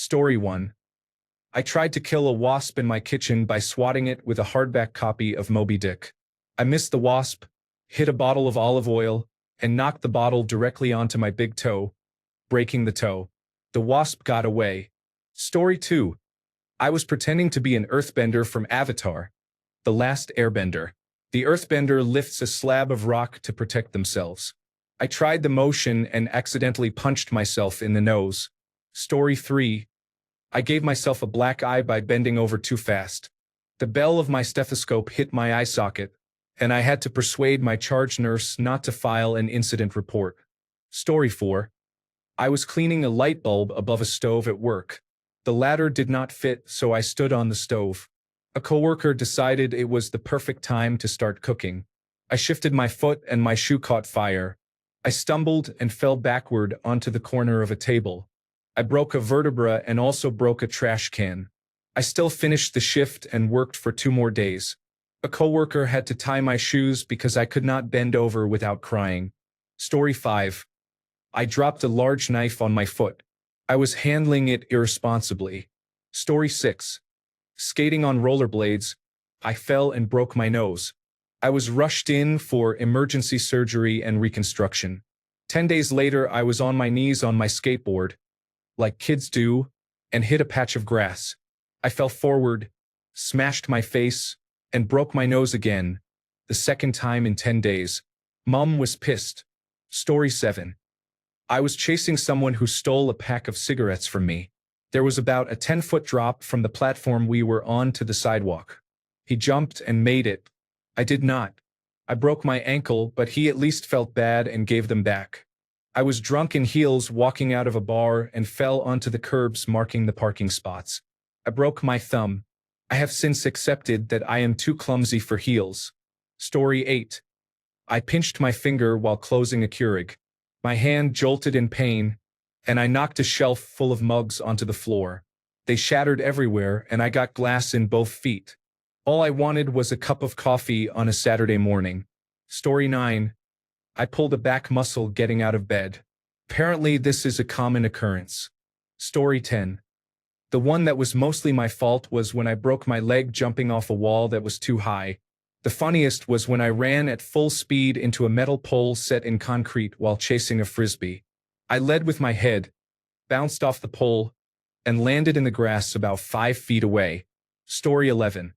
Story 1. I tried to kill a wasp in my kitchen by swatting it with a hardback copy of Moby Dick. I missed the wasp, hit a bottle of olive oil, and knocked the bottle directly onto my big toe, breaking the toe. The wasp got away. Story 2. I was pretending to be an earthbender from Avatar, The Last Airbender. The earthbender lifts a slab of rock to protect themselves. I tried the motion and accidentally punched myself in the nose. Story 3. I gave myself a black eye by bending over too fast. The bell of my stethoscope hit my eye socket, and I had to persuade my charge nurse not to file an incident report. Story 4. I was cleaning a light bulb above a stove at work. The ladder did not fit, so I stood on the stove. A coworker decided it was the perfect time to start cooking. I shifted my foot and my shoe caught fire. I stumbled and fell backward onto the corner of a table. I broke a vertebra and also broke a trash can. I still finished the shift and worked for 2 more days. A coworker had to tie my shoes because I could not bend over without crying. Story 5. I dropped a large knife on my foot. I was handling it irresponsibly. Story 6. Skating on rollerblades, I fell and broke my nose. I was rushed in for emergency surgery and reconstruction. 10 days later, I was on my knees on my skateboard, like kids do, and hit a patch of grass. I fell forward, smashed my face, and broke my nose again, the second time in 10 days. Mom was pissed. Story 7. I was chasing someone who stole a pack of cigarettes from me. There was about a 10-foot drop from the platform we were on to the sidewalk. He jumped and made it. I did not. I broke my ankle, but he at least felt bad and gave them back. I was drunk in heels walking out of a bar and fell onto the curbs marking the parking spots. I broke my thumb. I have since accepted that I am too clumsy for heels. Story 8. I pinched my finger while closing a Keurig. My hand jolted in pain, and I knocked a shelf full of mugs onto the floor. They shattered everywhere, and I got glass in both feet. All I wanted was a cup of coffee on a Saturday morning. Story 9. I pulled a back muscle getting out of bed. Apparently, this is a common occurrence. Story 10. The one that was mostly my fault was when I broke my leg jumping off a wall that was too high. The funniest was when I ran at full speed into a metal pole set in concrete while chasing a frisbee. I led with my head, bounced off the pole, and landed in the grass about 5 feet away. Story 11.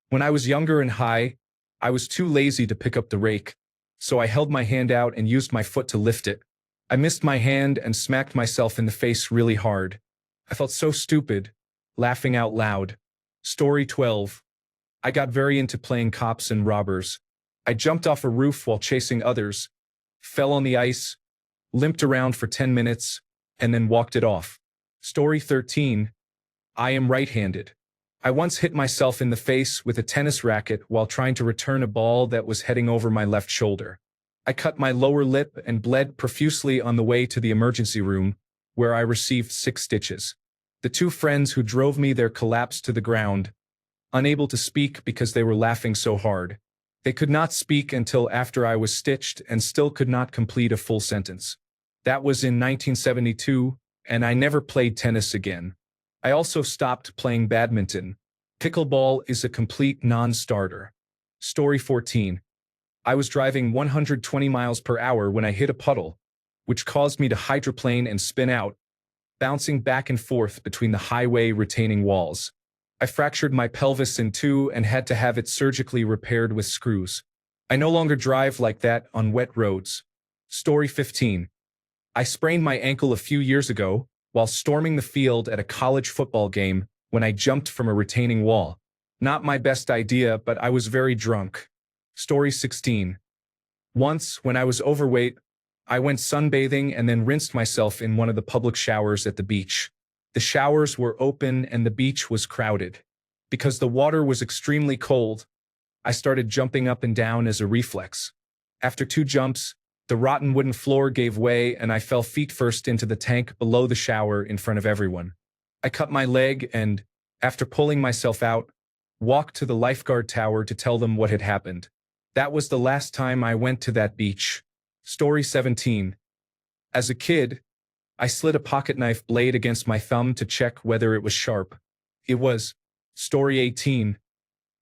When I was younger and high, I was too lazy to pick up the rake, so I held my hand out and used my foot to lift it. I missed my hand and smacked myself in the face really hard. I felt so stupid, laughing out loud. Story 12. I got very into playing cops and robbers. I jumped off a roof while chasing others, fell on the ice, limped around for 10 minutes, and then walked it off. Story 13. I am right-handed. I once hit myself in the face with a tennis racket while trying to return a ball that was heading over my left shoulder. I cut my lower lip and bled profusely on the way to the emergency room, where I received 6 stitches. The 2 friends who drove me there collapsed to the ground, unable to speak because they were laughing so hard. They could not speak until after I was stitched and still could not complete a full sentence. That was in 1972, and I never played tennis again. I also stopped playing badminton. Pickleball is a complete non-starter. Story 14. I was driving 120 miles per hour when I hit a puddle, which caused me to hydroplane and spin out, bouncing back and forth between the highway retaining walls. I fractured my pelvis in 2 and had to have it surgically repaired with screws. I no longer drive like that on wet roads. Story 15. I sprained my ankle a few years ago while storming the field at a college football game when I jumped from a retaining wall. Not my best idea, but I was very drunk. Story 16. Once, when I was overweight, I went sunbathing and then rinsed myself in one of the public showers at the beach. The showers were open and the beach was crowded. Because the water was extremely cold, I started jumping up and down as a reflex. After 2 jumps, the rotten wooden floor gave way and I fell feet first into the tank below the shower in front of everyone. I cut my leg and, after pulling myself out, walked to the lifeguard tower to tell them what had happened. That was the last time I went to that beach. Story 17. As a kid, I slid a pocket knife blade against my thumb to check whether it was sharp. It was. Story 18.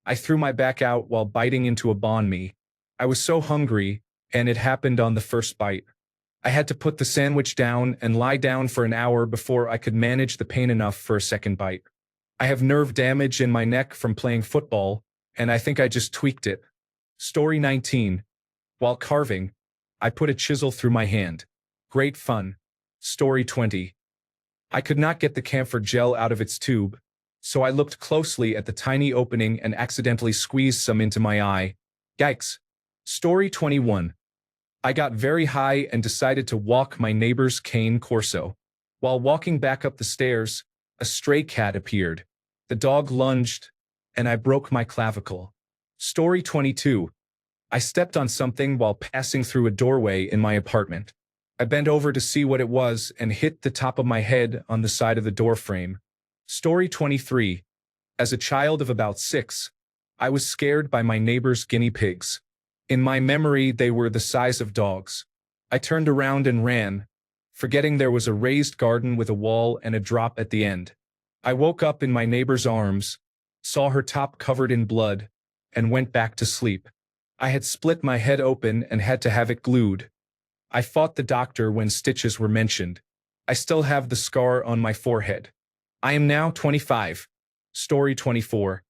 I threw my back out while biting into a banh mi. I was so hungry, and it happened on the first bite. I had to put the sandwich down and lie down for an hour before I could manage the pain enough for a second bite. I have nerve damage in my neck from playing football, and I think I just tweaked it. Story 19. While carving, I put a chisel through my hand. Great fun. Story 20. I could not get the camphor gel out of its tube, so I looked closely at the tiny opening and accidentally squeezed some into my eye. Yikes. Story 21. I got very high and decided to walk my neighbor's cane corso. While walking back up the stairs, a stray cat appeared. The dog lunged, and I broke my clavicle. Story 22. I stepped on something while passing through a doorway in my apartment. I bent over to see what it was and hit the top of my head on the side of the door frame. Story 23. As a child of about 6, I was scared by my neighbor's guinea pigs. In my memory, they were the size of dogs. I turned around and ran, forgetting there was a raised garden with a wall and a drop at the end. I woke up in my neighbor's arms, saw her top covered in blood, and went back to sleep. I had split my head open and had to have it glued. I fought the doctor when stitches were mentioned. I still have the scar on my forehead. I am now 25. Story 24.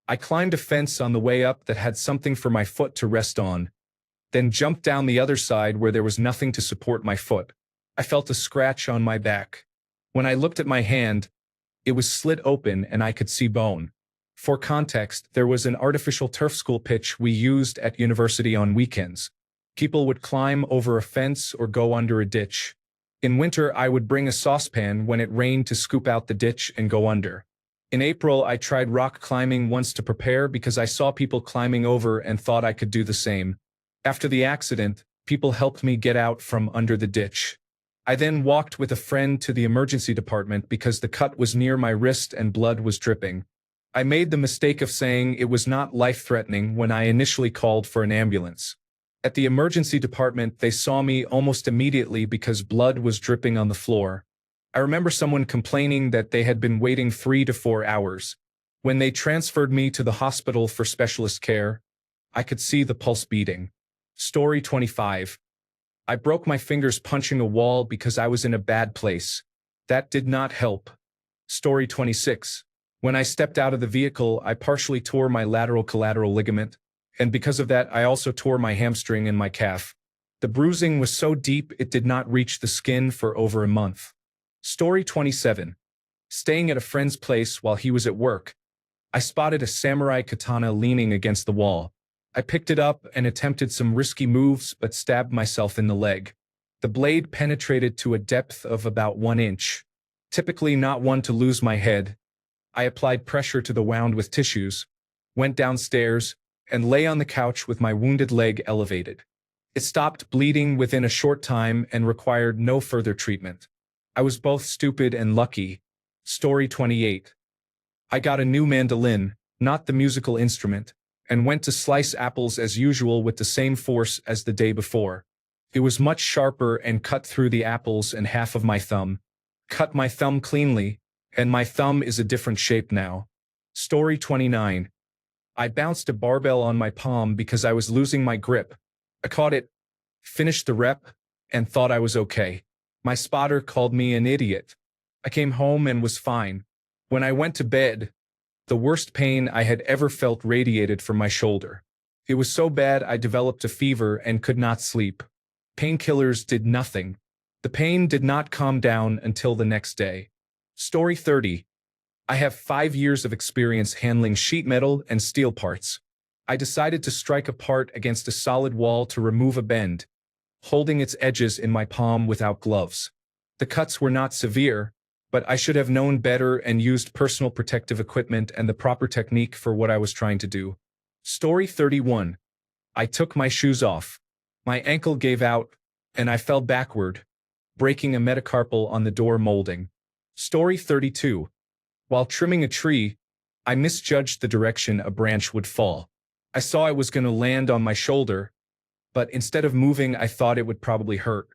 I climbed a fence on the way up that had something for my foot to rest on, then jumped down the other side where there was nothing to support my foot. I felt a scratch on my back. When I looked at my hand, it was slit open and I could see bone. For context, there was an artificial turf school pitch we used at university on weekends. People would climb over a fence or go under a ditch. In winter, I would bring a saucepan when it rained to scoop out the ditch and go under. In April, I tried rock climbing once to prepare because I saw people climbing over and thought I could do the same. After the accident, people helped me get out from under the ditch. I then walked with a friend to the emergency department because the cut was near my wrist and blood was dripping. I made the mistake of saying it was not life-threatening when I initially called for an ambulance. At the emergency department, they saw me almost immediately because blood was dripping on the floor. I remember someone complaining that they had been waiting 3 to 4 hours. When they transferred me to the hospital for specialist care, I could see the pulse beating. Story 25. I broke my fingers punching a wall because I was in a bad place. That did not help. Story 26. When I stepped out of the vehicle, I partially tore my lateral collateral ligament, and because of that, I also tore my hamstring and my calf. The bruising was so deep it did not reach the skin for over a month. Story 27. Staying at a friend's place while he was at work, I spotted a samurai katana leaning against the wall. I picked it up and attempted some risky moves but stabbed myself in the leg. The blade penetrated to a depth of about 1 inch. Typically not one to lose my head, I applied pressure to the wound with tissues, went downstairs, and lay on the couch with my wounded leg elevated. It stopped bleeding within a short time and required no further treatment. I was both stupid and lucky. Story 28. I got a new mandolin, not the musical instrument, and went to slice apples as usual with the same force as the day before. It was much sharper and cut through the apples and half of my thumb. Cut my thumb cleanly, and my thumb is a different shape now. Story 29. I bounced a barbell on my palm because I was losing my grip. I caught it, finished the rep, and thought I was okay. My spotter called me an idiot. I came home and was fine. When I went to bed, the worst pain I had ever felt radiated from my shoulder. It was so bad I developed a fever and could not sleep. Painkillers did nothing. The pain did not calm down until the next day. Story 30. I have 5 years of experience handling sheet metal and steel parts. I decided to strike a part against a solid wall to remove a bend, holding its edges in my palm without gloves. The cuts were not severe, but I should have known better and used personal protective equipment and the proper technique for what I was trying to do. Story 31. I took my shoes off. My ankle gave out, and I fell backward, breaking a metacarpal on the door molding. Story 32. While trimming a tree, I misjudged the direction a branch would fall. I saw it was going to land on my shoulder, but instead of moving, I thought it would probably hurt.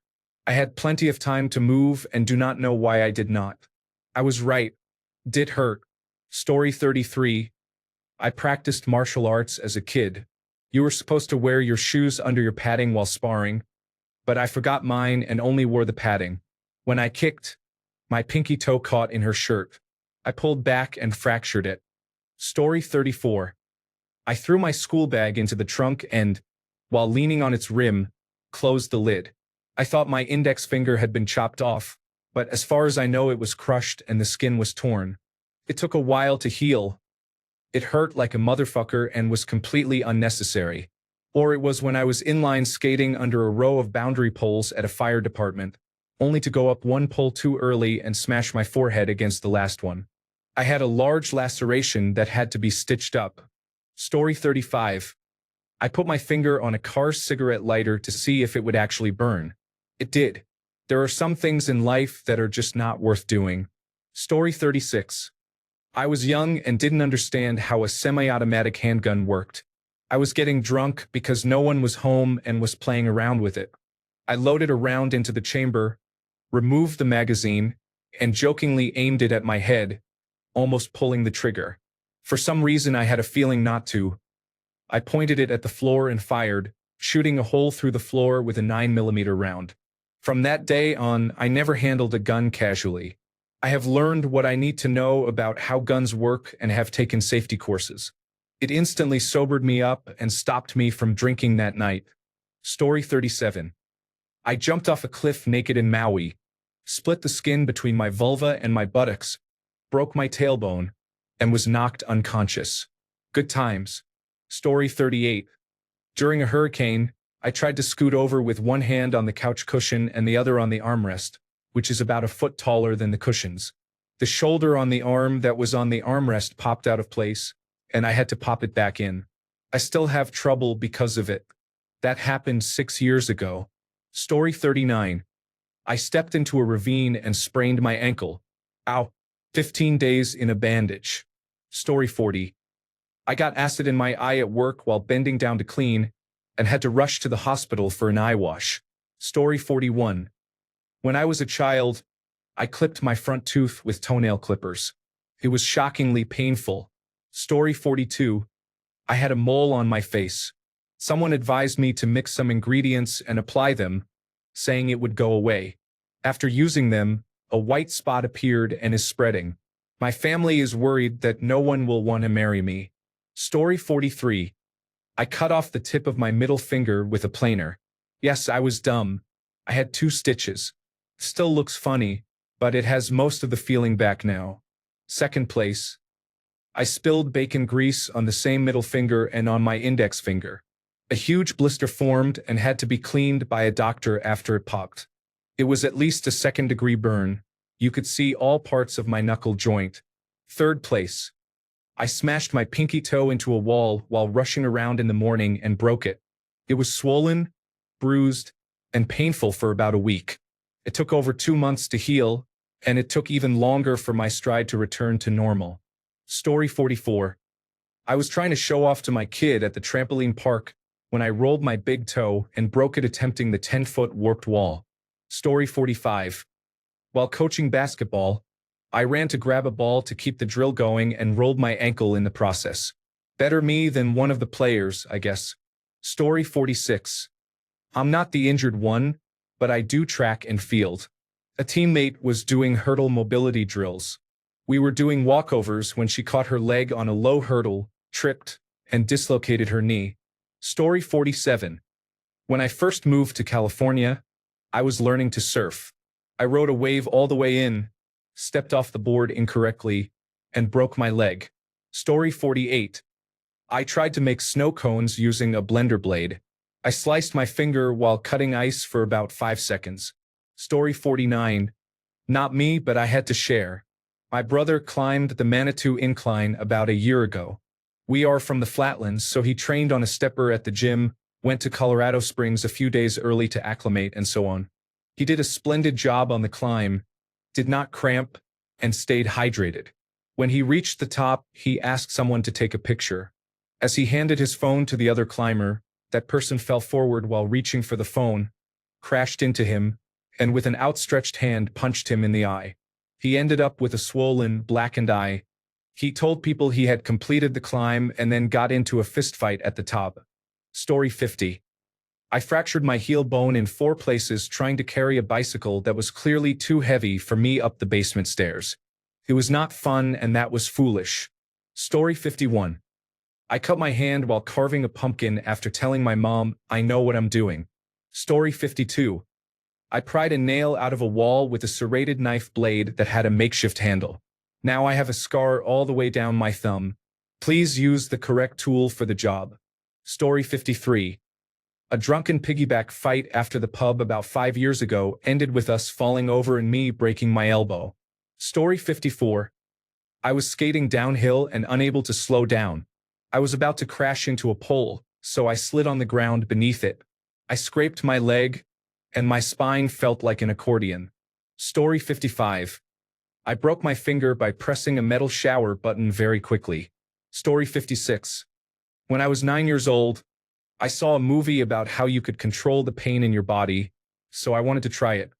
I had plenty of time to move and do not know why I did not. I was right. Did hurt. Story 33. I practiced martial arts as a kid. You were supposed to wear your shoes under your padding while sparring, but I forgot mine and only wore the padding. When I kicked, my pinky toe caught in her shirt. I pulled back and fractured it. Story 34. I threw my school bag into the trunk and, while leaning on its rim, closed the lid. I thought my index finger had been chopped off, but as far as I know it was crushed and the skin was torn. It took a while to heal. It hurt like a motherfucker and was completely unnecessary. Or it was when I was inline skating under a row of boundary poles at a fire department, only to go up one pole too early and smash my forehead against the last one. I had a large laceration that had to be stitched up. Story 35. I put my finger on a car cigarette lighter to see if it would actually burn. It did. There are some things in life that are just not worth doing. Story 36. I was young and didn't understand how a semi-automatic handgun worked. I was getting drunk because no one was home and was playing around with it. I loaded a round into the chamber, removed the magazine, and jokingly aimed it at my head, almost pulling the trigger. For some reason I had a feeling not to. I pointed it at the floor and fired, shooting a hole through the floor with a 9mm round. From that day on, I never handled a gun casually. I have learned what I need to know about how guns work and have taken safety courses. It instantly sobered me up and stopped me from drinking that night. Story 37. I jumped off a cliff naked in Maui, split the skin between my vulva and my buttocks, broke my tailbone, and was knocked unconscious. Good times. Story 38. During a hurricane, I tried to scoot over with one hand on the couch cushion and the other on the armrest, which is about a foot taller than the cushions. The shoulder on the arm that was on the armrest popped out of place, and I had to pop it back in. I still have trouble because of it. That happened 6 years ago. Story 39. I stepped into a ravine and sprained my ankle. Ow. 15 days in a bandage. Story 40. I got acid in my eye at work while bending down to clean, and had to rush to the hospital for an eye wash. Story 41. When I was a child, I clipped my front tooth with toenail clippers. It was shockingly painful. Story 42. I had a mole on my face. Someone advised me to mix some ingredients and apply them, saying it would go away. After using them, a white spot appeared and is spreading. My family is worried that no one will want to marry me. Story 43. I cut off the tip of my middle finger with a planer. Yes, I was dumb. I had 2 stitches. Still looks funny, but it has most of the feeling back now. Second place. I spilled bacon grease on the same middle finger and on my index finger. A huge blister formed and had to be cleaned by a doctor after it popped. It was at least a 2nd-degree burn. You could see all parts of my knuckle joint. Third place. I smashed my pinky toe into a wall while rushing around in the morning and broke it. It was swollen, bruised, and painful for about a week. It took over 2 months to heal, and it took even longer for my stride to return to normal. Story 44. I was trying to show off to my kid at the trampoline park when I rolled my big toe and broke it attempting the 10-foot warped wall. Story 45. While coaching basketball, I ran to grab a ball to keep the drill going and rolled my ankle in the process. Better me than one of the players, I guess. Story 46. I'm not the injured one, but I do track and field. A teammate was doing hurdle mobility drills. We were doing walkovers when she caught her leg on a low hurdle, tripped, and dislocated her knee. Story 47. When I first moved to California, I was learning to surf. I rode a wave all the way in, stepped off the board incorrectly, and broke my leg. Story 48. I tried to make snow cones using a blender blade. I sliced my finger while cutting ice for about 5 seconds. Story 49. Not me, but I had to share. My brother climbed the Manitou Incline about a year ago. We are from the Flatlands, so he trained on a stepper at the gym, went to Colorado Springs a few days early to acclimate, and so on. He did a splendid job on the climb, did not cramp, and stayed hydrated. When he reached the top, he asked someone to take a picture. As he handed his phone to the other climber, that person fell forward while reaching for the phone, crashed into him, and with an outstretched hand punched him in the eye. He ended up with a swollen, blackened eye. He told people he had completed the climb and then got into a fistfight at the top. Story 50. I fractured my heel bone in 4 places trying to carry a bicycle that was clearly too heavy for me up the basement stairs. It was not fun, and that was foolish. Story 51. I cut my hand while carving a pumpkin after telling my mom, "I know what I'm doing." Story 52. I pried a nail out of a wall with a serrated knife blade that had a makeshift handle. Now I have a scar all the way down my thumb. Please use the correct tool for the job. Story 53. A drunken piggyback fight after the pub about 5 years ago ended with us falling over and me breaking my elbow. Story 54. I was skating downhill and unable to slow down. I was about to crash into a pole, so I slid on the ground beneath it. I scraped my leg, and my spine felt like an accordion. Story 55. I broke my finger by pressing a metal shower button very quickly. Story 56. When I was 9 years old, I saw a movie about how you could control the pain in your body, so I wanted to try it.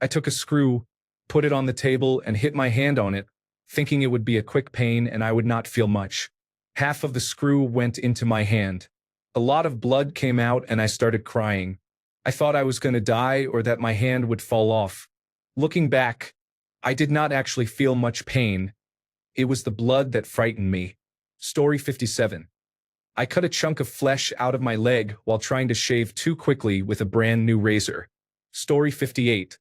I took a screw, put it on the table, and hit my hand on it, thinking it would be a quick pain and I would not feel much. Half of the screw went into my hand. A lot of blood came out and I started crying. I thought I was going to die or that my hand would fall off. Looking back, I did not actually feel much pain. It was the blood that frightened me. Story 57. I cut a chunk of flesh out of my leg while trying to shave too quickly with a brand new razor. Story 58.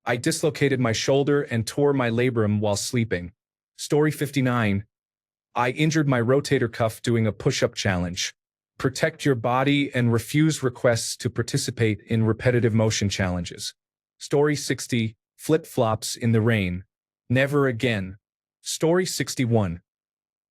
I dislocated my shoulder and tore my labrum while sleeping. Story 59. I injured my rotator cuff doing a push-up challenge. Protect your body and refuse requests to participate in repetitive motion challenges. Story 60. Flip-flops in the rain. Never again. Story 61.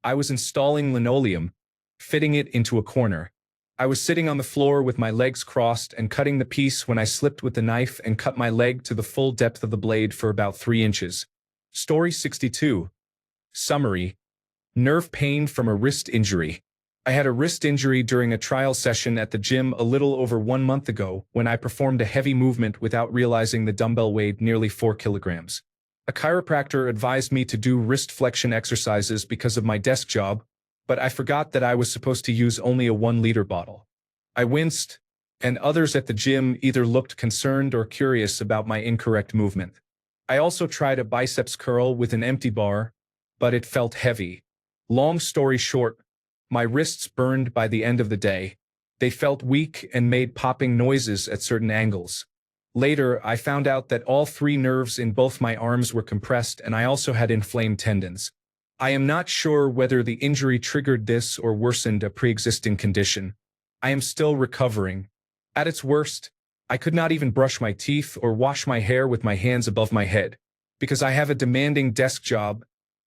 I was installing linoleum, fitting it into a corner. I was sitting on the floor with my legs crossed and cutting the piece when I slipped with the knife and cut my leg to the full depth of the blade for about 3 inches. Story 62. Summary. Nerve pain from a wrist injury. I had a wrist injury during a trial session at the gym a little over 1 month ago when I performed a heavy movement without realizing the dumbbell weighed nearly 4 kilograms. A chiropractor advised me to do wrist flexion exercises because of my desk job, but I forgot that I was supposed to use only a 1-liter bottle. I winced, and others at the gym either looked concerned or curious about my incorrect movement. I also tried a biceps curl with an empty bar, but it felt heavy. Long story short, my wrists burned by the end of the day. They felt weak and made popping noises at certain angles. Later, I found out that all 3 nerves in both my arms were compressed and I also had inflamed tendons. I am not sure whether the injury triggered this or worsened a pre-existing condition. I am still recovering. At its worst, I could not even brush my teeth or wash my hair with my hands above my head. Because I have a demanding desk job,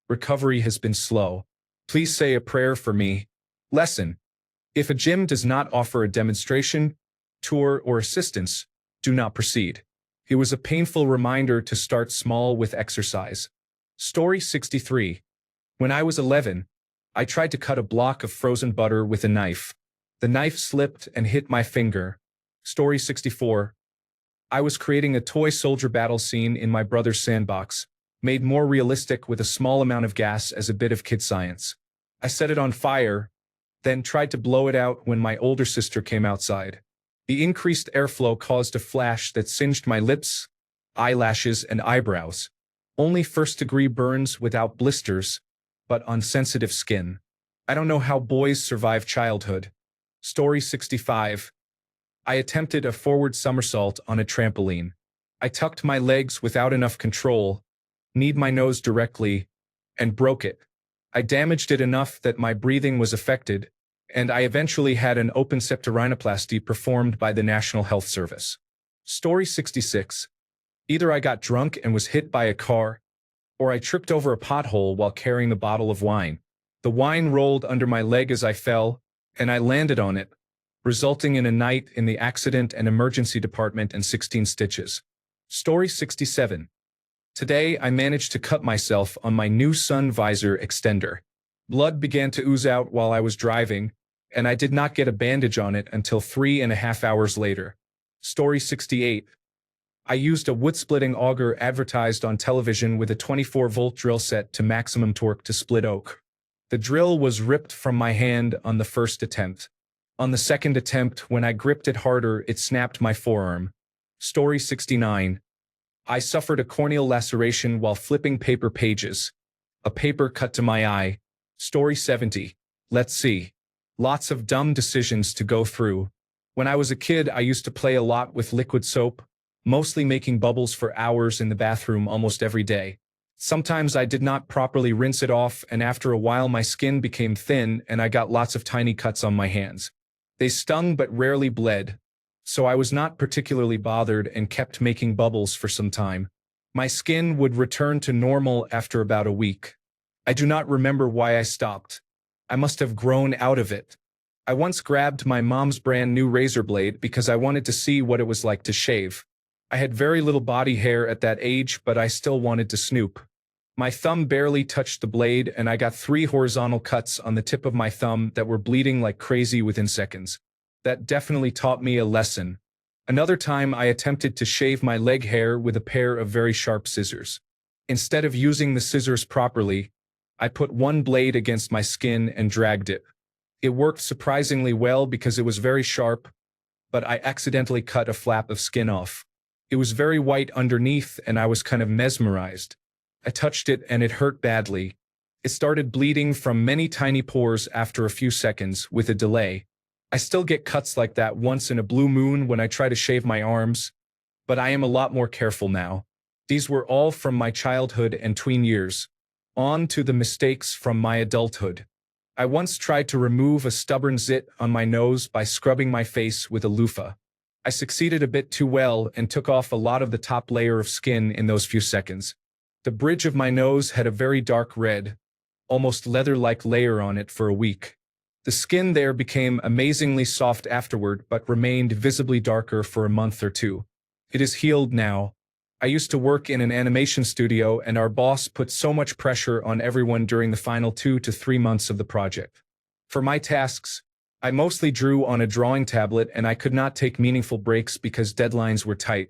recovery has been slow. Please say a prayer for me. Lesson. If a gym does not offer a demonstration, tour, or assistance, do not proceed. It was a painful reminder to start small with exercise. Story 63. When I was 11, I tried to cut a block of frozen butter with a knife. The knife slipped and hit my finger. Story 64. I was creating a toy soldier battle scene in my brother's sandbox, made more realistic with a small amount of gas as a bit of kid science. I set it on fire, then tried to blow it out when my older sister came outside. The increased airflow caused a flash that singed my lips, eyelashes, and eyebrows. Only first-degree burns without blisters, but on sensitive skin. I don't know how boys survive childhood. Story 65. I attempted a forward somersault on a trampoline. I tucked my legs without enough control, kneed my nose directly, and broke it. I damaged it enough that my breathing was affected, and I eventually had an open septorhinoplasty performed by the National Health Service. Story 66. Either I got drunk and was hit by a car, or I tripped over a pothole while carrying a bottle of wine. The wine rolled under my leg as I fell, and I landed on it, resulting in a night in the accident and emergency department and 16 stitches. Story 67. Today, I managed to cut myself on my new sun visor extender. Blood began to ooze out while I was driving, and I did not get a bandage on it until 3.5 hours later. Story 68. I used a wood-splitting auger advertised on television with a 24-volt drill set to maximum torque to split oak. The drill was ripped from my hand on the first attempt. On the second attempt, when I gripped it harder, it snapped my forearm. Story 69. I suffered a corneal laceration while flipping paper pages. A paper cut to my eye. Story 70. Let's see. Lots of dumb decisions to go through. When I was a kid, I used to play a lot with liquid soap, mostly making bubbles for hours in the bathroom almost every day. Sometimes I did not properly rinse it off, and after a while my skin became thin and I got lots of tiny cuts on my hands. They stung but rarely bled, so I was not particularly bothered and kept making bubbles for some time. My skin would return to normal after about a week. I do not remember why I stopped. I must have grown out of it. I once grabbed my mom's brand new razor blade because I wanted to see what it was like to shave. I had very little body hair at that age, but I still wanted to snoop. My thumb barely touched the blade, and I got 3 horizontal cuts on the tip of my thumb that were bleeding like crazy within seconds. That definitely taught me a lesson. Another time I attempted to shave my leg hair with a pair of very sharp scissors. Instead of using the scissors properly, I put one blade against my skin and dragged it. It worked surprisingly well because it was very sharp, but I accidentally cut a flap of skin off. It was very white underneath and I was kind of mesmerized. I touched it and it hurt badly. It started bleeding from many tiny pores after a few seconds with a delay. I still get cuts like that once in a blue moon when I try to shave my arms, but I am a lot more careful now. These were all from my childhood and tween years. On to the mistakes from my adulthood. I once tried to remove a stubborn zit on my nose by scrubbing my face with a loofah. I succeeded a bit too well and took off a lot of the top layer of skin in those few seconds. The bridge of my nose had a very dark red, almost leather-like layer on it for a week. The skin there became amazingly soft afterward but remained visibly darker for a month or two. It is healed now. I used to work in an animation studio and our boss put so much pressure on everyone during the final 2 to 3 months of the project. For my tasks, I mostly drew on a drawing tablet and I could not take meaningful breaks because deadlines were tight.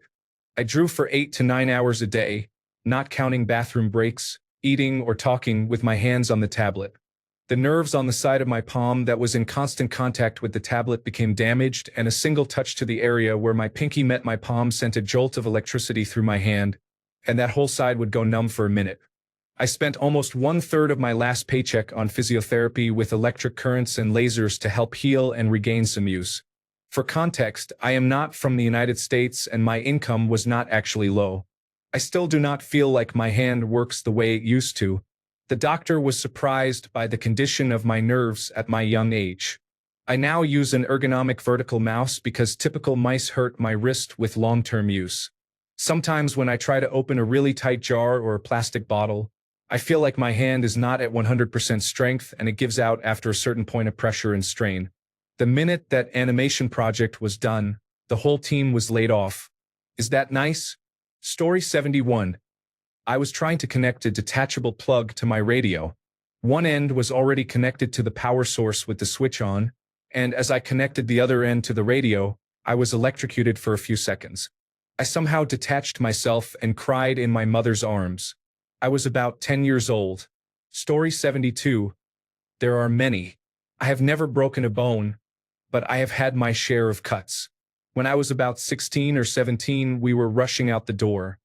I drew for 8 to 9 hours a day, not counting bathroom breaks, eating or talking with my hands on the tablet. The nerves on the side of my palm that was in constant contact with the tablet became damaged, and a single touch to the area where my pinky met my palm sent a jolt of electricity through my hand, and that whole side would go numb for a minute. I spent almost 1/3 of my last paycheck on physiotherapy with electric currents and lasers to help heal and regain some use. For context, I am not from the United States and my income was not actually low. I still do not feel like my hand works the way it used to. The doctor was surprised by the condition of my nerves at my young age. I now use an ergonomic vertical mouse because typical mice hurt my wrist with long-term use. Sometimes when I try to open a really tight jar or a plastic bottle, I feel like my hand is not at 100% strength and it gives out after a certain point of pressure and strain. The minute that animation project was done, the whole team was laid off. Is that nice? Story 71. I was trying to connect a detachable plug to my radio. One end was already connected to the power source with the switch on, and as I connected the other end to the radio, I was electrocuted for a few seconds. I somehow detached myself and cried in my mother's arms. I was about 10 years old. Story 72. There are many. I have never broken a bone, but I have had my share of cuts. When I was about 16 or 17, we were rushing out the door.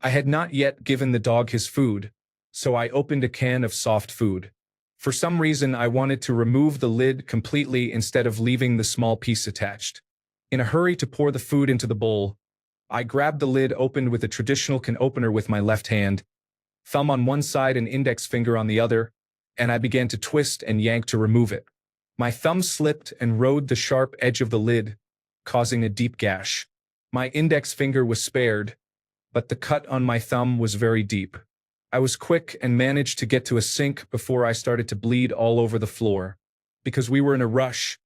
I had not yet given the dog his food, so I opened a can of soft food. For some reason, I wanted to remove the lid completely instead of leaving the small piece attached. In a hurry to pour the food into the bowl, I grabbed the lid opened with a traditional can opener with my left hand, thumb on one side and index finger on the other, and I began to twist and yank to remove it. My thumb slipped and rode the sharp edge of the lid, causing a deep gash. My index finger was spared, but the cut on my thumb was very deep. I was quick and managed to get to a sink before I started to bleed all over the floor. Because we were in a rush,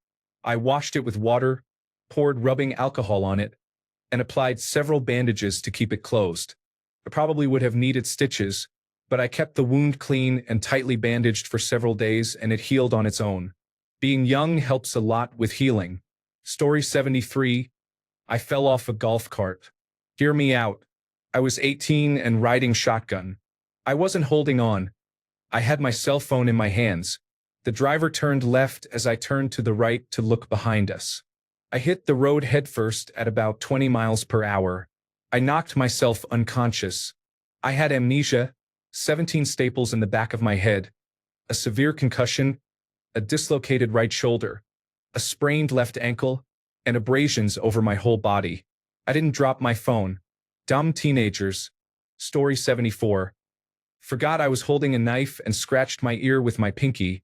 I washed it with water, poured rubbing alcohol on it, and applied several bandages to keep it closed. I probably would have needed stitches, but I kept the wound clean and tightly bandaged for several days and it healed on its own. Being young helps a lot with healing. Story 73. I fell off a golf cart. Hear me out. I was 18 and riding shotgun. I wasn't holding on. I had my cell phone in my hands. The driver turned left as I turned to the right to look behind us. I hit the road headfirst at about 20 miles per hour. I knocked myself unconscious. I had amnesia, 17 staples in the back of my head, a severe concussion, a dislocated right shoulder, a sprained left ankle, and abrasions over my whole body. I didn't drop my phone. Dumb teenagers. Story 74. Forgot I was holding a knife and scratched my ear with my pinky,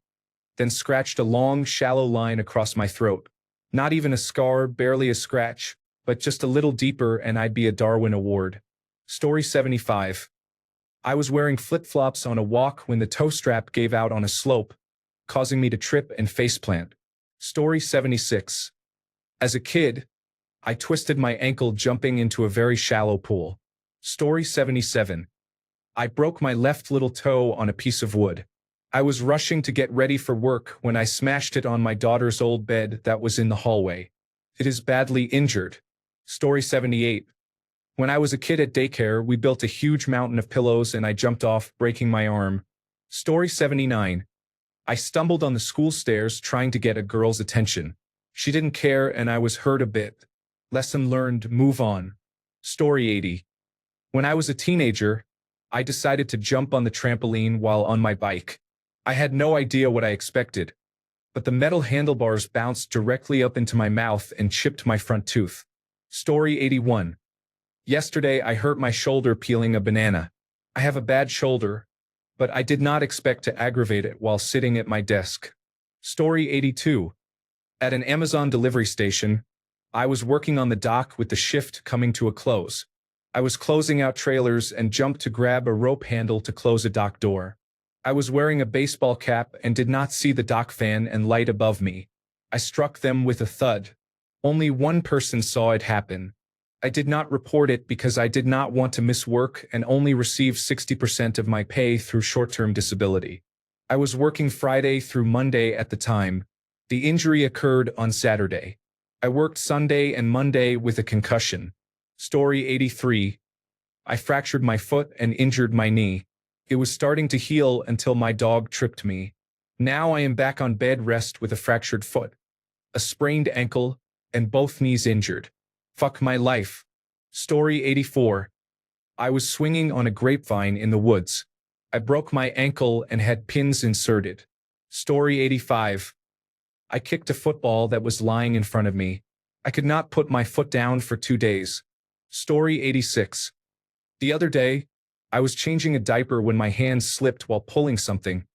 then scratched a long, shallow line across my throat. Not even a scar, barely a scratch, but just a little deeper and I'd be a Darwin Award. Story 75. I was wearing flip-flops on a walk when the toe strap gave out on a slope, causing me to trip and faceplant. Story 76. As a kid, I twisted my ankle jumping into a very shallow pool. Story 77. I broke my left little toe on a piece of wood. I was rushing to get ready for work when I smashed it on my daughter's old bed that was in the hallway. It is badly injured. Story 78. When I was a kid at daycare, we built a huge mountain of pillows and I jumped off, breaking my arm. Story 79. I stumbled on the school stairs trying to get a girl's attention. She didn't care and I was hurt a bit. Lesson learned, move on. Story 80. When I was a teenager, I decided to jump on the trampoline while on my bike. I had no idea what I expected, but the metal handlebars bounced directly up into my mouth and chipped my front tooth. Story 81. Yesterday I hurt my shoulder peeling a banana. I have a bad shoulder, but I did not expect to aggravate it while sitting at my desk. Story 82. At an Amazon delivery station, I was working on the dock with the shift coming to a close. I was closing out trailers and jumped to grab a rope handle to close a dock door. I was wearing a baseball cap and did not see the dock fan and light above me. I struck them with a thud. Only one person saw it happen. I did not report it because I did not want to miss work and only receive 60% of my pay through short-term disability. I was working Friday through Monday at the time. The injury occurred on Saturday. I worked Sunday and Monday with a concussion. Story 83. I fractured my foot and injured my knee. It was starting to heal until my dog tripped me. Now I am back on bed rest with a fractured foot, a sprained ankle, and both knees injured. Fuck my life. Story 84. I was swinging on a grapevine in the woods. I broke my ankle and had pins inserted. Story 85. I kicked a football that was lying in front of me. I could not put my foot down for 2 days. Story 86. The other day, I was changing a diaper when my hand slipped while pulling something,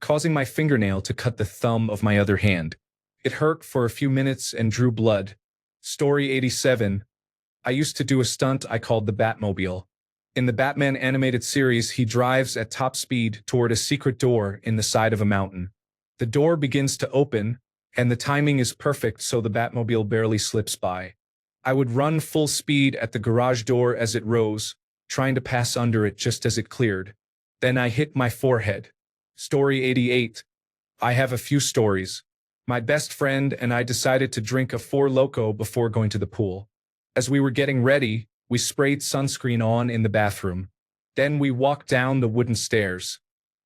causing my fingernail to cut the thumb of my other hand. It hurt for a few minutes and drew blood. Story 87. I used to do a stunt I called the Batmobile. In the Batman animated series, he drives at top speed toward a secret door in the side of a mountain. The door begins to open, and the timing is perfect so the Batmobile barely slips by. I would run full speed at the garage door as it rose, trying to pass under it just as it cleared. Then I hit my forehead. Story 88. I have a few stories. My best friend and I decided to drink a Four Loko before going to the pool. As we were getting ready, we sprayed sunscreen on in the bathroom. Then we walked down the wooden stairs.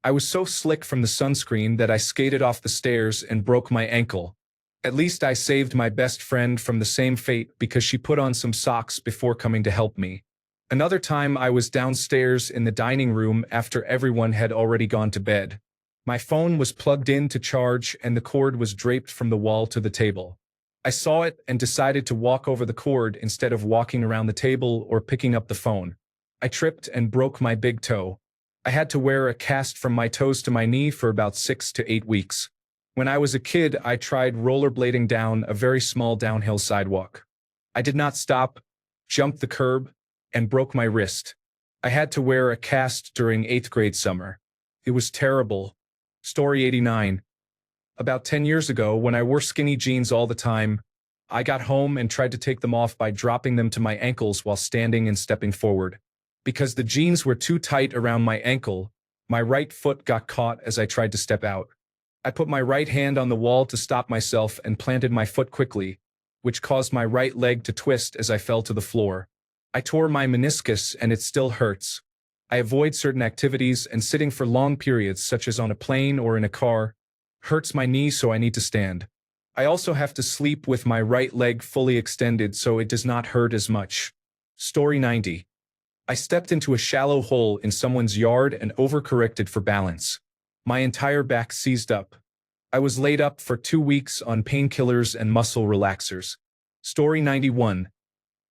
I was so slick from the sunscreen that I skated off the stairs and broke my ankle. At least I saved my best friend from the same fate because she put on some socks before coming to help me. Another time I was downstairs in the dining room after everyone had already gone to bed. My phone was plugged in to charge and the cord was draped from the wall to the table. I saw it and decided to walk over the cord instead of walking around the table or picking up the phone. I tripped and broke my big toe. I had to wear a cast from my toes to my knee for about 6 to 8 weeks. When I was a kid, I tried rollerblading down a very small downhill sidewalk. I did not stop, jumped the curb, and broke my wrist. I had to wear a cast during 8th grade summer. It was terrible. Story 89. About 10 years ago, when I wore skinny jeans all the time, I got home and tried to take them off by dropping them to my ankles while standing and stepping forward. Because the jeans were too tight around my ankle, my right foot got caught as I tried to step out. I put my right hand on the wall to stop myself and planted my foot quickly, which caused my right leg to twist as I fell to the floor. I tore my meniscus and it still hurts. I avoid certain activities and sitting for long periods such as on a plane or in a car hurts my knee so I need to stand. I also have to sleep with my right leg fully extended so it does not hurt as much. Story 90. I stepped into a shallow hole in someone's yard and overcorrected for balance. My entire back seized up. I was laid up for 2 weeks on painkillers and muscle relaxers. Story 91.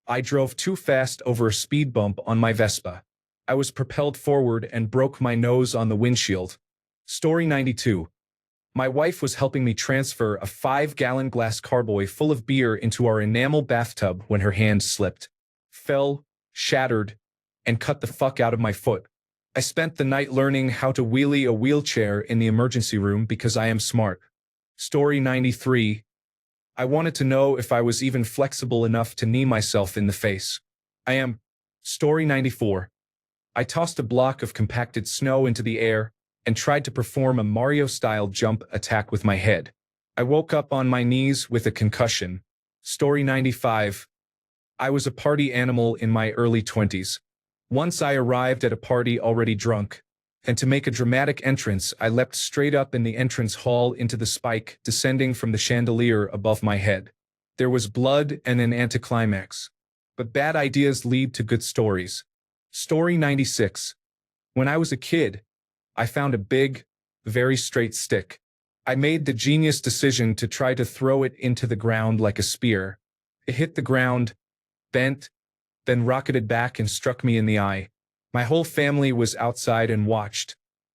I drove too fast over a speed bump on my Vespa. I was propelled forward and broke my nose on the windshield. Story 92. My wife was helping me transfer a 5-gallon glass carboy full of beer into our enamel bathtub when her hand slipped, fell, shattered, and cut the fuck out of my foot. I spent the night learning how to wheelie a wheelchair in the emergency room because I am smart. Story 93. I wanted to know if I was even flexible enough to knee myself in the face. I am. Story 94. I tossed a block of compacted snow into the air and tried to perform a Mario-style jump attack with my head. I woke up on my knees with a concussion. Story 95. I was a party animal in my early 20s. Once I arrived at a party already drunk, and to make a dramatic entrance, I leapt straight up in the entrance hall into the spike descending from the chandelier above my head. There was blood and an anticlimax. But bad ideas lead to good stories. Story 96. When I was a kid, I found a big, very straight stick. I made the genius decision to try to throw it into the ground like a spear. It hit the ground, bent, then rocketed back and struck me in the eye. My whole family was outside and watched.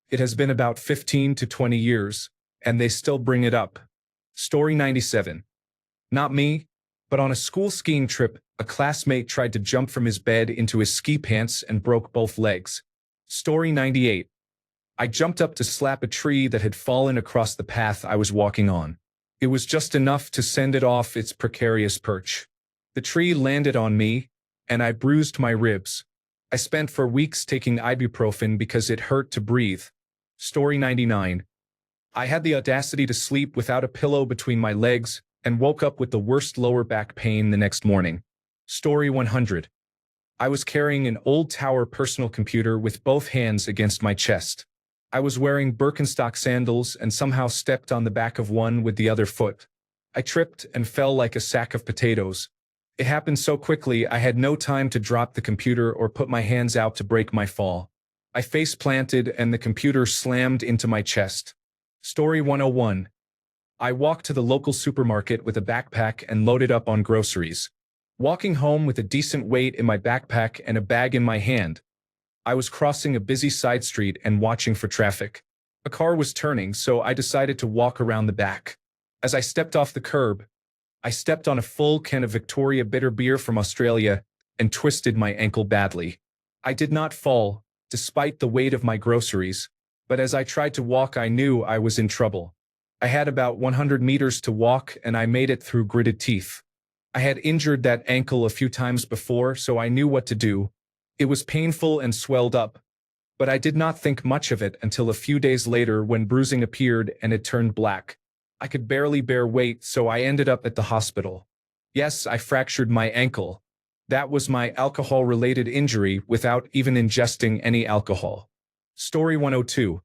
It has been about 15 to 20 years, and they still bring it up. Story 97. Not me, but on a school skiing trip, a classmate tried to jump from his bed into his ski pants and broke both legs. Story 98. I jumped up to slap a tree that had fallen across the path I was walking on. It was just enough to send it off its precarious perch. The tree landed on me, and I bruised my ribs. I spent for weeks taking ibuprofen because it hurt to breathe. Story 99. I had the audacity to sleep without a pillow between my legs and woke up with the worst lower back pain the next morning. Story 100. I was carrying an old tower personal computer with both hands against my chest. I was wearing Birkenstock sandals and somehow stepped on the back of one with the other foot. I tripped and fell like a sack of potatoes. It happened so quickly I had no time to drop the computer or put my hands out to break my fall. I face planted and the computer slammed into my chest. Story 101. I walked to the local supermarket with a backpack and loaded up on groceries. Walking home with a decent weight in my backpack and a bag in my hand, I was crossing a busy side street and watching for traffic. A car was turning, so I decided to walk around the back. As I stepped off the curb, I stepped on a full can of Victoria bitter beer from Australia and twisted my ankle badly. I did not fall, despite the weight of my groceries, but as I tried to walk I knew I was in trouble. I had about 100 meters to walk and I made it through gritted teeth. I had injured that ankle a few times before, so I knew what to do. It was painful and swelled up, but I did not think much of it until a few days later when bruising appeared and it turned black. I could barely bear weight, so I ended up at the hospital. Yes, I fractured my ankle. That was my alcohol-related injury without even ingesting any alcohol. Story 102.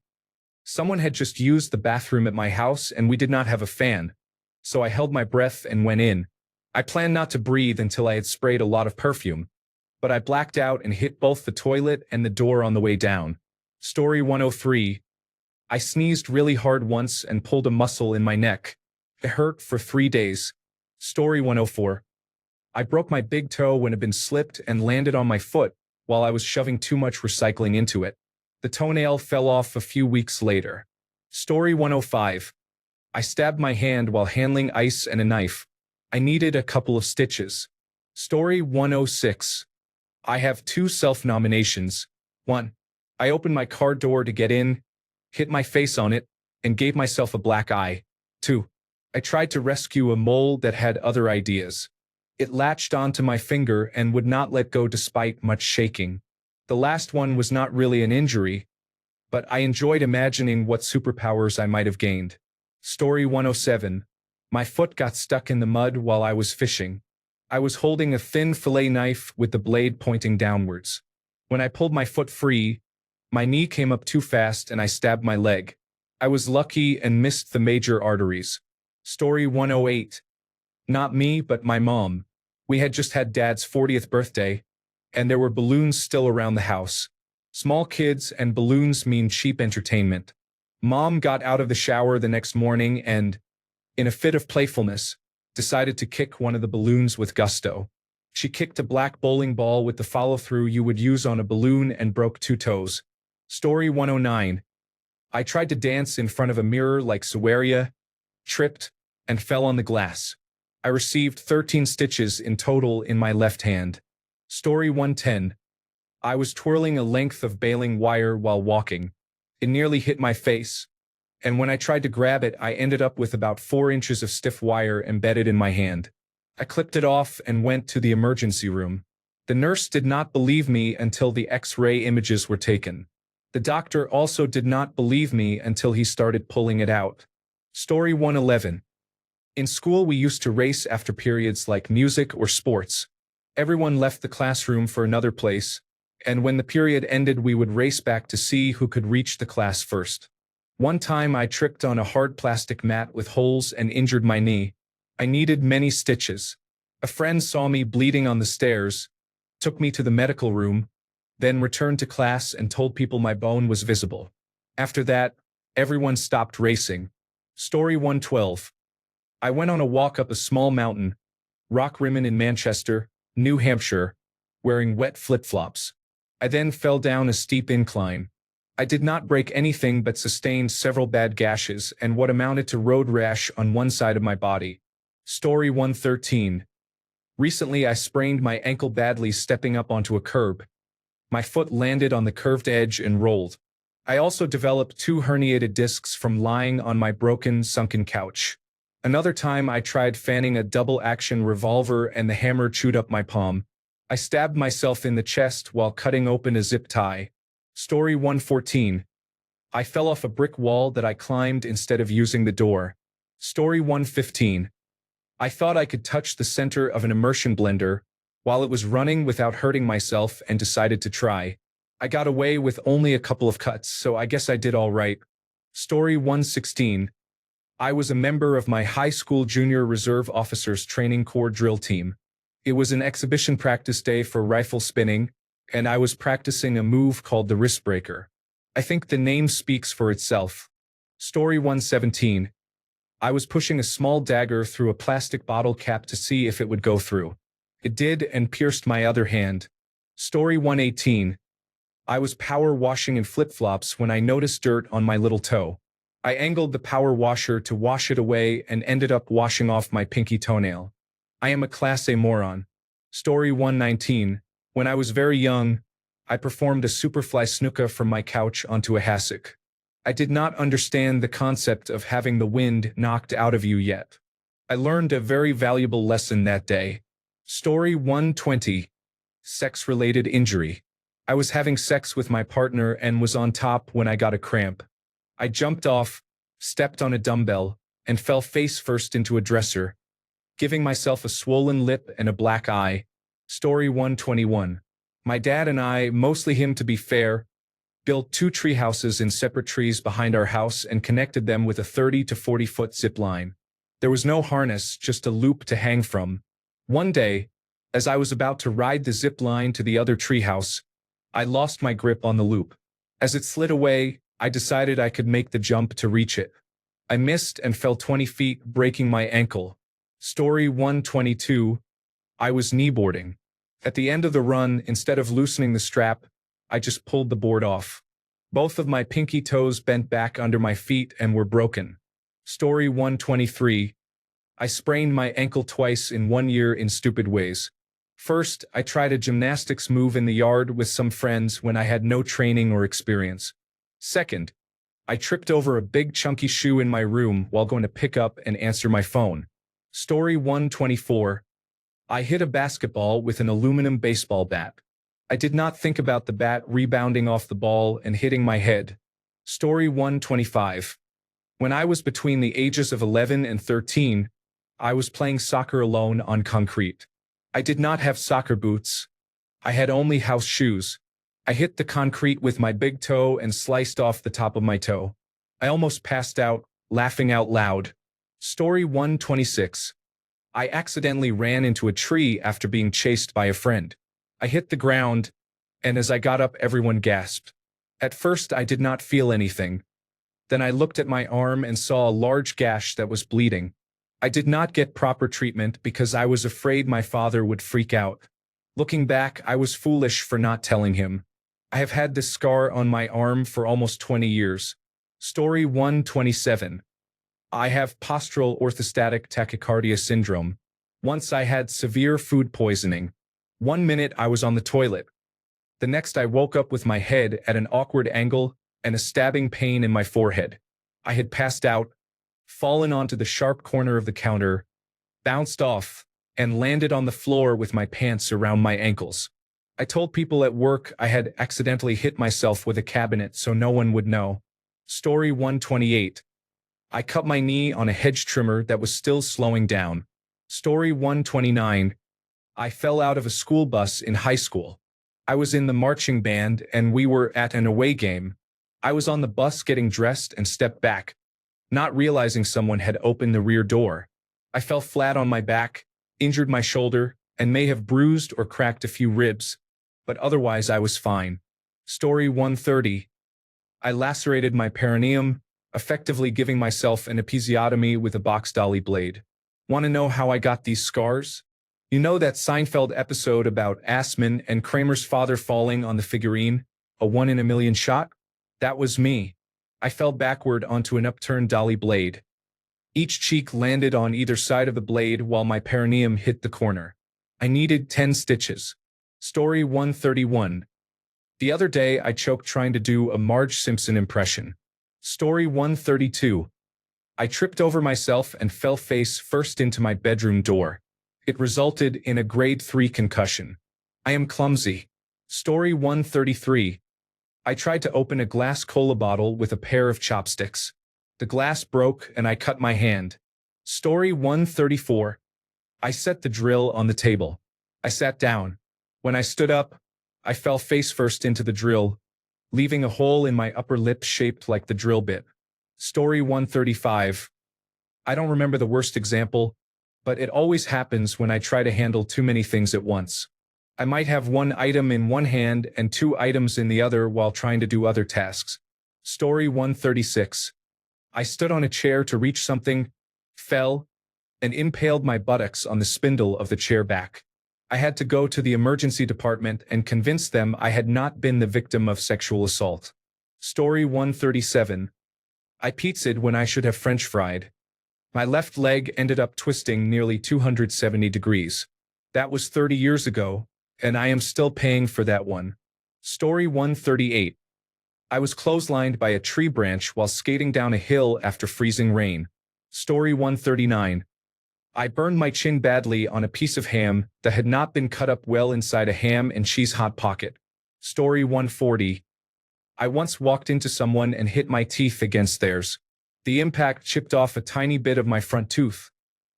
Someone had just used the bathroom at my house and we did not have a fan, so I held my breath and went in. I planned not to breathe until I had sprayed a lot of perfume, but I blacked out and hit both the toilet and the door on the way down. Story 103. I sneezed really hard once and pulled a muscle in my neck. It hurt for 3 days. Story 104. I broke my big toe when it had been slipped and landed on my foot while I was shoving too much recycling into it. The toenail fell off a few weeks later. Story 105. I stabbed my hand while handling ice and a knife. I needed a couple of stitches. Story 106. I have 2 self-nominations. 1. I opened my car door to get in, hit my face on it, and gave myself a black eye. 2. I tried to rescue a mole that had other ideas. It latched onto my finger and would not let go despite much shaking. The last one was not really an injury, but I enjoyed imagining what superpowers I might have gained. Story 107. My foot got stuck in the mud while I was fishing. I was holding a thin fillet knife with the blade pointing downwards. When I pulled my foot free, my knee came up too fast and I stabbed my leg. I was lucky and missed the major arteries. Story 108. Not me, but my mom. We had just had Dad's 40th birthday, and there were balloons still around the house. Small kids and balloons mean cheap entertainment. Mom got out of the shower the next morning and, in a fit of playfulness, decided to kick one of the balloons with gusto. She kicked a black bowling ball with the follow-through you would use on a balloon and broke 2 toes. Story 109. I tried to dance in front of a mirror like Saweria, tripped, and fell on the glass. I received 13 stitches in total in my left hand. Story 110. I was twirling a length of baling wire while walking. It nearly hit my face, and when I tried to grab it, I ended up with about 4 inches of stiff wire embedded in my hand. I clipped it off and went to the emergency room. The nurse did not believe me until the X-ray images were taken. The doctor also did not believe me until he started pulling it out. Story 111. In school, we used to race after periods like music or sports. Everyone left the classroom for another place, and when the period ended, we would race back to see who could reach the class first. One time I tripped on a hard plastic mat with holes and injured my knee. I needed many stitches. A friend saw me bleeding on the stairs, took me to the medical room, then returned to class and told people my bone was visible. After that, everyone stopped racing. Story 112. I went on a walk up a small mountain, Rock Rimmon in Manchester, New Hampshire, wearing wet flip-flops. I then fell down a steep incline. I did not break anything but sustained several bad gashes and what amounted to road rash on one side of my body. Story 113. Recently I sprained my ankle badly stepping up onto a curb. My foot landed on the curved edge and rolled. I also developed 2 herniated discs from lying on my broken, sunken couch. Another time I tried fanning a double-action revolver and the hammer chewed up my palm. I stabbed myself in the chest while cutting open a zip tie. Story 114. I fell off a brick wall that I climbed instead of using the door. Story 115. I thought I could touch the center of an immersion blender while it was running without hurting myself and decided to try. I got away with only a couple of cuts, so I guess I did all right. Story 116. I was a member of my high school junior reserve officers training corps drill team. It was an exhibition practice day for rifle spinning, and I was practicing a move called the wrist breaker. I think the name speaks for itself. Story 117. I was pushing a small dagger through a plastic bottle cap to see if it would go through. It did and pierced my other hand. Story 118. I was power washing in flip-flops when I noticed dirt on my little toe. I angled the power washer to wash it away and ended up washing off my pinky toenail. I am a Class A moron. Story 119. When I was very young, I performed a superfly snooker from my couch onto a hassock. I did not understand the concept of having the wind knocked out of you yet. I learned a very valuable lesson that day. Story 120. Sex-related injury. I was having sex with my partner and was on top when I got a cramp. I jumped off, stepped on a dumbbell, and fell face first into a dresser, giving myself a swollen lip and a black eye. Story 121. My dad and I, mostly him to be fair, built 2 tree houses in separate trees behind our house and connected them with a 30 to 40-foot zip line. There was no harness, just a loop to hang from. One day, as I was about to ride the zip line to the other treehouse, I lost my grip on the loop. As it slid away, I decided I could make the jump to reach it. I missed and fell 20 feet, breaking my ankle. Story 122. I was kneeboarding. At the end of the run, instead of loosening the strap, I just pulled the board off. Both of my pinky toes bent back under my feet and were broken. Story 123. I sprained my ankle twice in 1 year in stupid ways. First, I tried a gymnastics move in the yard with some friends when I had no training or experience. Second, I tripped over a big chunky shoe in my room while going to pick up and answer my phone. Story 124. I hit a basketball with an aluminum baseball bat. I did not think about the bat rebounding off the ball and hitting my head. Story 125. When I was between the ages of 11 and 13, I was playing soccer alone on concrete. I did not have soccer boots. I had only house shoes. I hit the concrete with my big toe and sliced off the top of my toe. I almost passed out, laughing out loud. Story 126. I accidentally ran into a tree after being chased by a friend. I hit the ground, and as I got up, everyone gasped. At first, I did not feel anything. Then I looked at my arm and saw a large gash that was bleeding. I did not get proper treatment because I was afraid my father would freak out. Looking back, I was foolish for not telling him. I have had this scar on my arm for almost 20 years. Story 127. I have postural orthostatic tachycardia syndrome. Once I had severe food poisoning. 1 minute I was on the toilet. The next I woke up with my head at an awkward angle and a stabbing pain in my forehead. I had passed out, fallen onto the sharp corner of the counter, bounced off, and landed on the floor with my pants around my ankles. I told people at work I had accidentally hit myself with a cabinet so no one would know. Story 128. I cut my knee on a hedge trimmer that was still slowing down. Story 129. I fell out of a school bus in high school. I was in the marching band and we were at an away game. I was on the bus getting dressed and stepped back, not realizing someone had opened the rear door. I fell flat on my back, injured my shoulder, and may have bruised or cracked a few ribs, but otherwise I was fine. Story 130. I lacerated my perineum, effectively giving myself an episiotomy with a box dolly blade. Want to know how I got these scars? You know that Seinfeld episode about Assman and Kramer's father falling on the figurine, a 1 in a million shot? That was me. I fell backward onto an upturned dolly blade. Each cheek landed on either side of the blade while my perineum hit the corner. I needed 10 stitches. Story 131. The other day I choked trying to do a Marge Simpson impression. Story 132. I tripped over myself and fell face first into my bedroom door. It resulted in a grade 3 concussion. I am clumsy. Story 133. I tried to open a glass cola bottle with a pair of chopsticks. The glass broke and I cut my hand. Story 134. I set the drill on the table. I sat down. When I stood up, I fell face first into the drill, leaving a hole in my upper lip shaped like the drill bit. Story 135. I don't remember the worst example, but it always happens when I try to handle too many things at once. I might have one item in one hand and 2 items in the other while trying to do other tasks. Story 136. I stood on a chair to reach something, fell, and impaled my buttocks on the spindle of the chair back. I had to go to the emergency department and convince them I had not been the victim of sexual assault. Story 137. I pizzaed when I should have French fried. My left leg ended up twisting nearly 270 degrees. That was 30 years ago, and I am still paying for that one. Story 138. I was clotheslined by a tree branch while skating down a hill after freezing rain. Story 139. I burned my chin badly on a piece of ham that had not been cut up well inside a ham and cheese hot pocket. Story 140. I once walked into someone and hit my teeth against theirs. The impact chipped off a tiny bit of my front tooth,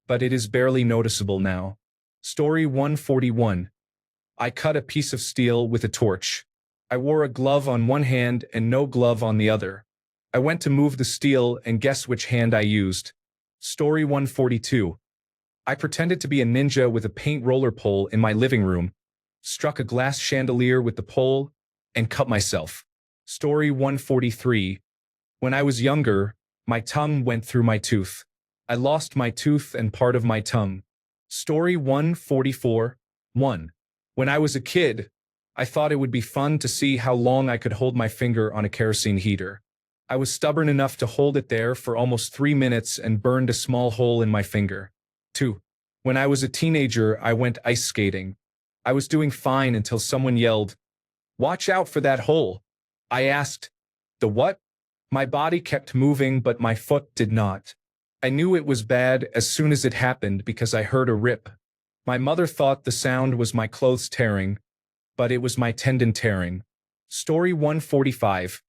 but it is barely noticeable now. Story 141. I cut a piece of steel with a torch. I wore a glove on one hand and no glove on the other. I went to move the steel and guess which hand I used. Story 142. I pretended to be a ninja with a paint roller pole in my living room, struck a glass chandelier with the pole, and cut myself. Story 143. When I was younger, my tongue went through my tooth. I lost my tooth and part of my tongue. Story 144. 1. When I was a kid, I thought it would be fun to see how long I could hold my finger on a kerosene heater. I was stubborn enough to hold it there for almost 3 minutes and burned a small hole in my finger. 2. When I was a teenager, I went ice skating. I was doing fine until someone yelled, "Watch out for that hole." I asked, "The what?" My body kept moving, but my foot did not. I knew it was bad as soon as it happened because I heard a rip. My mother thought the sound was my clothes tearing, but it was my tendon tearing. Story 145.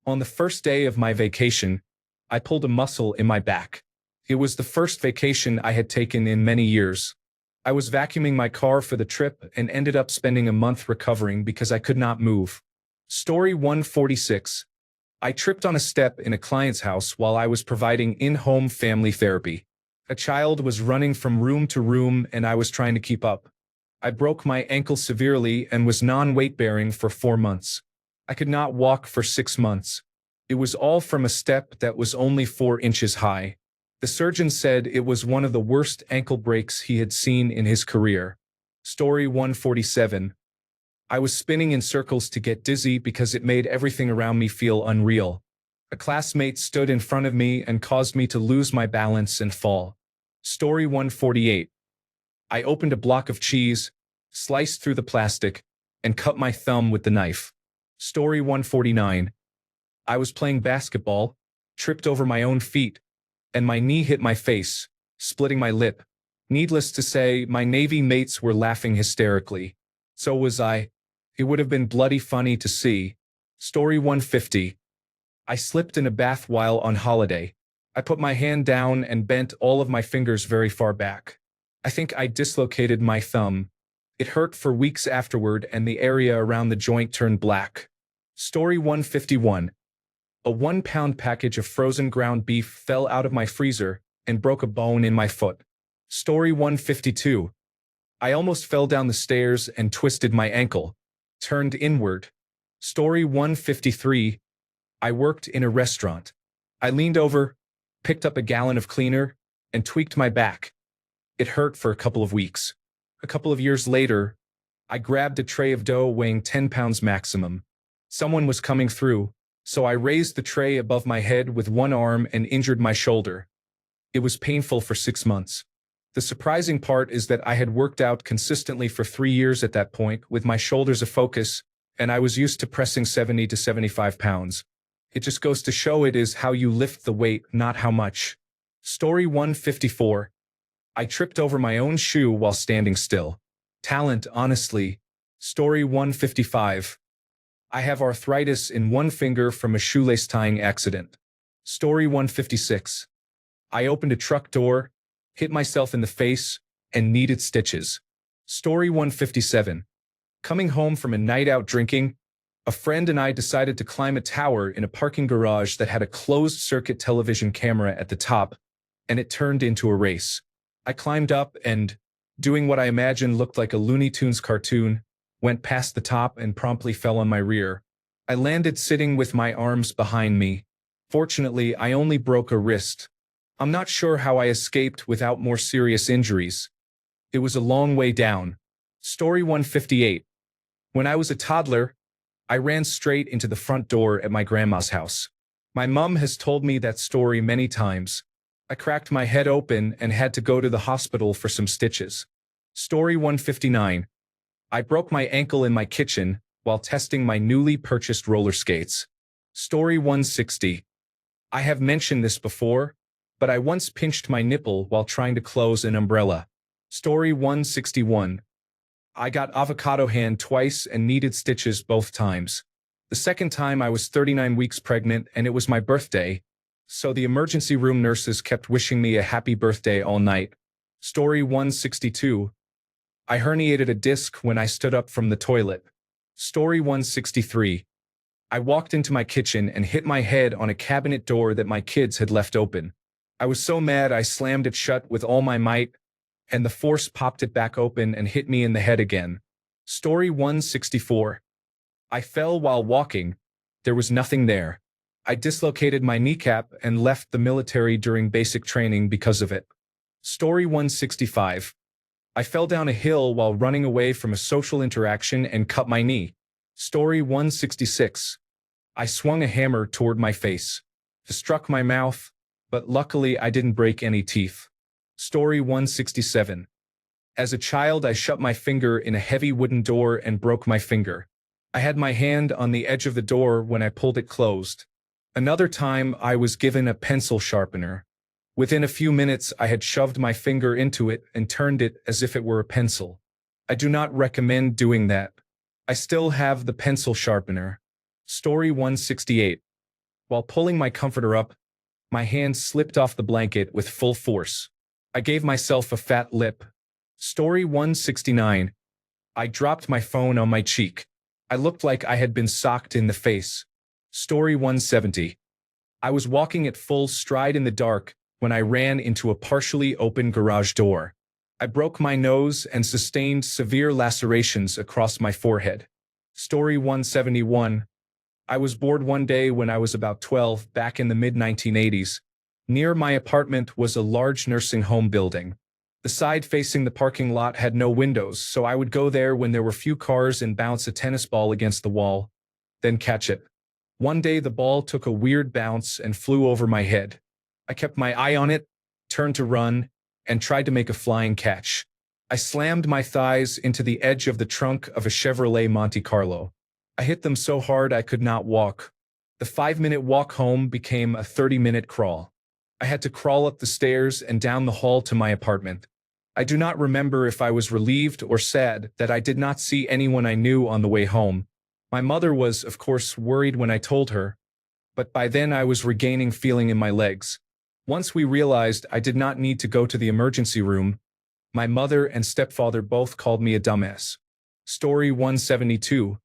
On the first day of my vacation, I pulled a muscle in my back. It was the first vacation I had taken in many years. I was vacuuming my car for the trip and ended up spending a month recovering because I could not move. Story 146. I tripped on a step in a client's house while I was providing in-home family therapy. A child was running from room to room and I was trying to keep up. I broke my ankle severely and was non-weight-bearing for 4 months. I could not walk for 6 months. It was all from a step that was only 4 inches high. The surgeon said it was one of the worst ankle breaks he had seen in his career. Story 147. I was spinning in circles to get dizzy because it made everything around me feel unreal. A classmate stood in front of me and caused me to lose my balance and fall. Story 148. I opened a block of cheese, sliced through the plastic, and cut my thumb with the knife. Story 149. I was playing basketball, tripped over my own feet, and my knee hit my face, splitting my lip. Needless to say, my Navy mates were laughing hysterically. So was I. It would have been bloody funny to see. Story 150. I slipped in a bath while on holiday. I put my hand down and bent all of my fingers very far back. I think I dislocated my thumb. It hurt for weeks afterward and the area around the joint turned black. Story 151. A 1-pound package of frozen ground beef fell out of my freezer and broke a bone in my foot. Story 152. I almost fell down the stairs and twisted my ankle. Turned inward. Story 153. I worked in a restaurant. I leaned over, picked up a gallon of cleaner, and tweaked my back. It hurt for a couple of weeks. A couple of years later, I grabbed a tray of dough weighing 10 pounds maximum. Someone was coming through, so I raised the tray above my head with one arm and injured my shoulder. It was painful for 6 months. The surprising part is that I had worked out consistently for 3 years at that point with my shoulders a focus, and I was used to pressing 70 to 75 pounds. It just goes to show it is how you lift the weight, not how much. Story 154. I tripped over my own shoe while standing still. Talent, honestly. Story 155. I have arthritis in one finger from a shoelace tying accident. Story 156. I opened a truck door, hit myself in the face, and needed stitches. Story 157. Coming home from a night out drinking, a friend and I decided to climb a tower in a parking garage that had a closed-circuit television camera at the top, and it turned into a race. I climbed up and, doing what I imagined looked like a Looney Tunes cartoon, went past the top and promptly fell on my rear. I landed sitting with my arms behind me. Fortunately, I only broke a wrist. I'm not sure how I escaped without more serious injuries. It was a long way down. Story 158. When I was a toddler, I ran straight into the front door at my grandma's house. My mom has told me that story many times. I cracked my head open and had to go to the hospital for some stitches. Story 159. I broke my ankle in my kitchen while testing my newly purchased roller skates. Story 160. I have mentioned this before, but I once pinched my nipple while trying to close an umbrella. Story 161. I got avocado hand twice and needed stitches both times. The second time I was 39 weeks pregnant and it was my birthday, so the emergency room nurses kept wishing me a happy birthday all night. Story 162. I herniated a disc when I stood up from the toilet. Story 163. I walked into my kitchen and hit my head on a cabinet door that my kids had left open. I was so mad I slammed it shut with all my might, and the force popped it back open and hit me in the head again. Story 164. I fell while walking. There was nothing there. I dislocated my kneecap and left the military during basic training because of it. Story 165. I fell down a hill while running away from a social interaction and cut my knee. Story 166. I swung a hammer toward my face. It struck my mouth, but luckily I didn't break any teeth. Story 167. As a child, I shut my finger in a heavy wooden door and broke my finger. I had my hand on the edge of the door when I pulled it closed. Another time, I was given a pencil sharpener. Within a few minutes, I had shoved my finger into it and turned it as if it were a pencil. I do not recommend doing that. I still have the pencil sharpener. Story 168. While pulling my comforter up, my hand slipped off the blanket with full force. I gave myself a fat lip. Story 169. I dropped my phone on my cheek. I looked like I had been socked in the face. Story 170. I was walking at full stride in the dark when I ran into a partially open garage door. I broke my nose and sustained severe lacerations across my forehead. Story 171. I was bored one day when I was about 12, back in the mid-1980s. Near my apartment was a large nursing home building. The side facing the parking lot had no windows, so I would go there when there were few cars and bounce a tennis ball against the wall, then catch it. One day the ball took a weird bounce and flew over my head. I kept my eye on it, turned to run, and tried to make a flying catch. I slammed my thighs into the edge of the trunk of a Chevrolet Monte Carlo. I hit them so hard I could not walk. The 5-minute walk home became a 30-minute crawl. I had to crawl up the stairs and down the hall to my apartment. I do not remember if I was relieved or sad that I did not see anyone I knew on the way home. My mother was, of course, worried when I told her, but by then I was regaining feeling in my legs. Once we realized I did not need to go to the emergency room, my mother and stepfather both called me a dumbass. Story 172.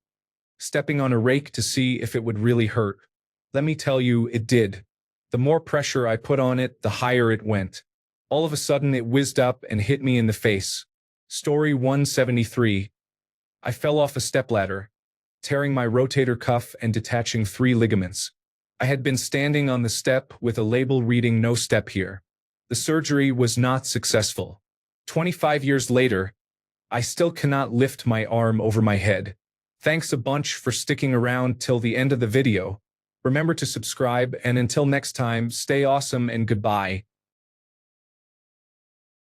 Stepping on a rake to see if it would really hurt. Let me tell you, it did. The more pressure I put on it, the higher it went. All of a sudden it whizzed up and hit me in the face. Story 173. I fell off a stepladder, tearing my rotator cuff and detaching 3 ligaments. I had been standing on the step with a label reading "No step here." The surgery was not successful. 25 years later, I still cannot lift my arm over my head. Thanks a bunch for sticking around till the end of the video. Remember to subscribe, and until next time, stay awesome and goodbye.